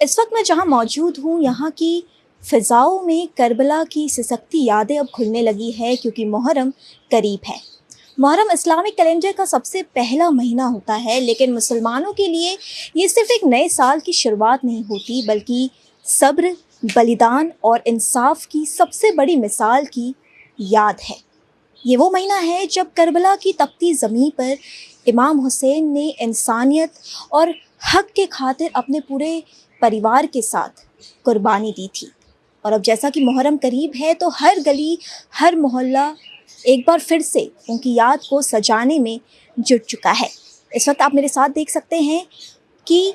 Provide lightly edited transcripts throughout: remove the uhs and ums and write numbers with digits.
इस वक्त मैं जहाँ मौजूद हूँ यहाँ की फ़िज़ाओं में करबला की सिसकती यादें अब खुलने लगी है क्योंकि मुहर्रम करीब है। मुहर्रम इस्लामिक कैलेंडर का सबसे पहला महीना होता है, लेकिन मुसलमानों के लिए ये सिर्फ एक नए साल की शुरुआत नहीं होती बल्कि सब्र, बलिदान और इंसाफ की सबसे बड़ी मिसाल की याद है। ये वो महीना है जब करबला की तपती ज़मीं पर इमाम हुसैन ने इंसानियत और हक के खातिर अपने पूरे परिवार के साथ कुर्बानी दी थी। और अब जैसा कि मुहर्रम करीब है तो हर गली, हर मोहल्ला एक बार फिर से उनकी याद को सजाने में जुट चुका है। इस वक्त आप मेरे साथ देख सकते हैं कि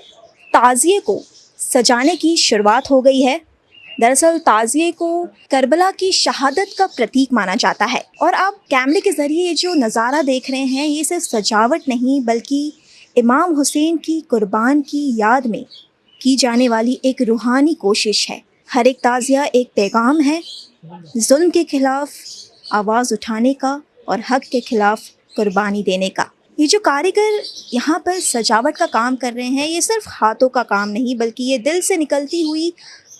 ताज़िए को सजाने की शुरुआत हो गई है। दरअसल ताज़िए को करबला की शहादत का प्रतीक माना जाता है और आप कैमरे के ज़रिए ये जो नज़ारा देख रहे हैं ये सिर्फ सजावट नहीं बल्कि इमाम हुसैन की कुर्बान की याद में की जाने वाली एक रूहानी कोशिश है। हर एक ताज़िया एक पैगाम है, जुल्म के खिलाफ आवाज़ उठाने का और हक के खिलाफ कुर्बानी देने का। ये जो कारीगर यहाँ पर सजावट का काम कर रहे हैं ये सिर्फ हाथों का काम नहीं बल्कि ये दिल से निकलती हुई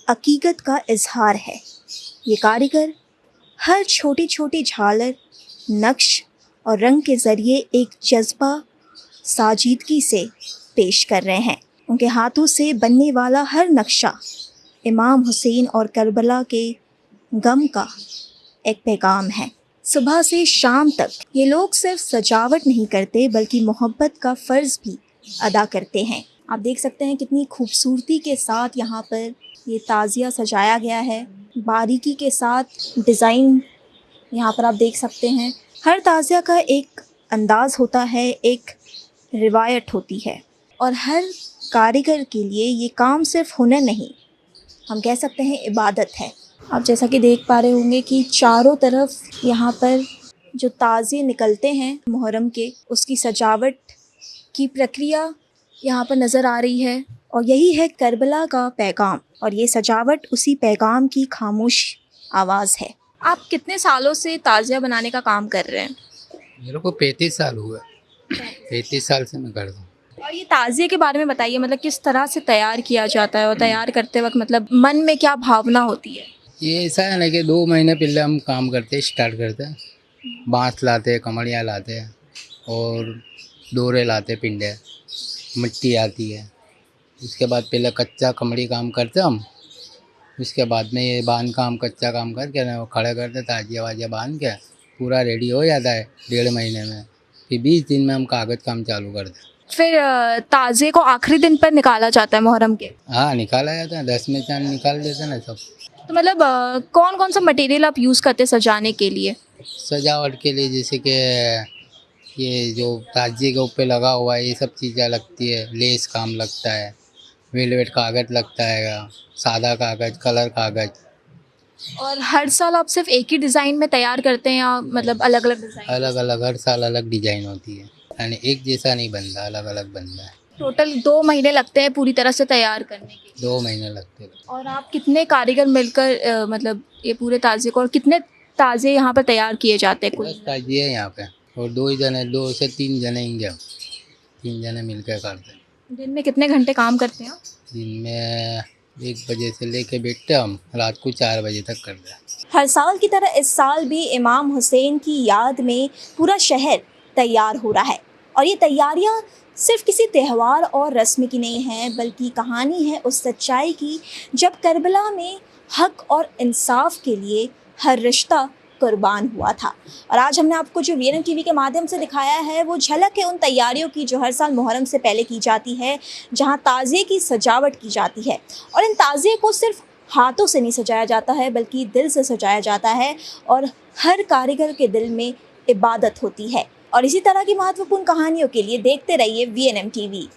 हकीकत का इजहार है। ये कारीगर हर छोटी छोटी झालर, नक्श और रंग के ज़रिए एक जज्बा साजीदगी से पेश कर रहे हैं। उनके हाथों से बनने वाला हर नक्शा इमाम हुसैन और करबला के गम का एक पैगाम है। सुबह से शाम तक ये लोग सिर्फ सजावट नहीं करते बल्कि मोहब्बत का फ़र्ज़ भी अदा करते हैं। आप देख सकते हैं कितनी खूबसूरती के साथ यहाँ पर ये ताज़िया सजाया गया है। बारीकी के साथ डिज़ाइन यहाँ पर आप देख सकते हैं। हर ताज़िया का एक अंदाज़ होता है, एक रिवायत होती है और हर कारीगर के लिए ये काम सिर्फ हुनर नहीं, हम कह सकते हैं इबादत है। आप जैसा कि देख पा रहे होंगे कि चारों तरफ यहाँ पर जो ताज़िए निकलते हैं मुहर्रम के, उसकी सजावट की प्रक्रिया यहाँ पर नज़र आ रही है और यही है करबला का पैगाम और ये सजावट उसी पैगाम की खामोश आवाज़ है। आप कितने सालों से ताज़िया बनाने का काम कर रहे हैं? मेरे को 35 साल हुए। 35 साल से मैं कर रहा हूँ। और ये ताज़िए के बारे में बताइए, मतलब किस तरह से तैयार किया जाता है और तैयार करते वक्त मतलब मन में क्या भावना होती है? ये ऐसा है ना कि 2 महीने पहले हम काम करते स्टार्ट करते हैं। बांस लाते हैं, कमड़ियाँ लाते हैं और डोरे लाते, पिंडे, मिट्टी आती है। उसके बाद पहले कच्चा कमड़ी काम करते हम। उसके बाद में ये बांध काम, कच्चा काम करके ना वो खड़े करते, ताजिया वाजिया बांध के पूरा रेडी हो जाता है 1.5 महीने में। फिर 20 दिन में हम कागज़ काम चालू करते हैं। फिर ताज़िए को आखिरी दिन पर निकाला जाता है मुहर्रम के? हाँ, निकाला जाता है। 10 में चांद निकाल देते हैं ना सब। तो मतलब कौन कौन सा मटेरियल आप यूज़ करते हैं सजाने के लिए? सजावट के लिए जैसे कि ये जो ताजिए के ऊपर लगा हुआ है ये सब चीज़ें लगती है। लेस काम लगता है, वेलवेट कागज़ लगता है, सादा कागज़, कलर कागज़। और हर साल आप सिर्फ एक ही डिज़ाइन में तैयार करते हैं या मतलब अलग अलग डिज़ाइन? अलग अलग हर साल अलग डिजाइन होती है, यानी एक जैसा नहीं बनता, अलग अलग बनता है। टोटल 2 महीने लगते हैं पूरी तरह से तैयार करने के? 2 महीने लगते हैं। और आप कितने कारीगर मिलकर मतलब ये पूरे ताज़िए को, और कितने ताज़िए यहाँ पर तैयार किए जाते हैं कुल? 10 ताजिए है यहाँ पे और 2 ही जने, 2 से 3 जने होंगे हम। 3 जने मिलकर करते हैं। दिन में कितने घंटे काम करते हैं आप? दिन में 1 बजे से लेके बैठते हम, रात को 4 बजे तक करते हैं। हर साल की तरह इस साल भी इमाम हुसैन की याद में पूरा शहर तैयार हो रहा है और ये तैयारियां सिर्फ किसी त्यौहार और रस्म की नहीं हैं बल्कि कहानी है उस सच्चाई की जब करबला में हक और इंसाफ के लिए हर रिश्ता कुर्बान हुआ था। और आज हमने आपको जो वीएनएम टीवी के माध्यम से दिखाया है वो झलक है उन तैयारियों की जो हर साल मुहर्रम से पहले की जाती है, जहां ताज़िए की सजावट की जाती है। और इन ताज़िए को सिर्फ हाथों से नहीं सजाया जाता है बल्कि दिल से सजाया जाता है और हर कारीगर के दिल में इबादत होती है। और इसी तरह की महत्वपूर्ण कहानियों के लिए देखते रहिए वीएनएम टीवी।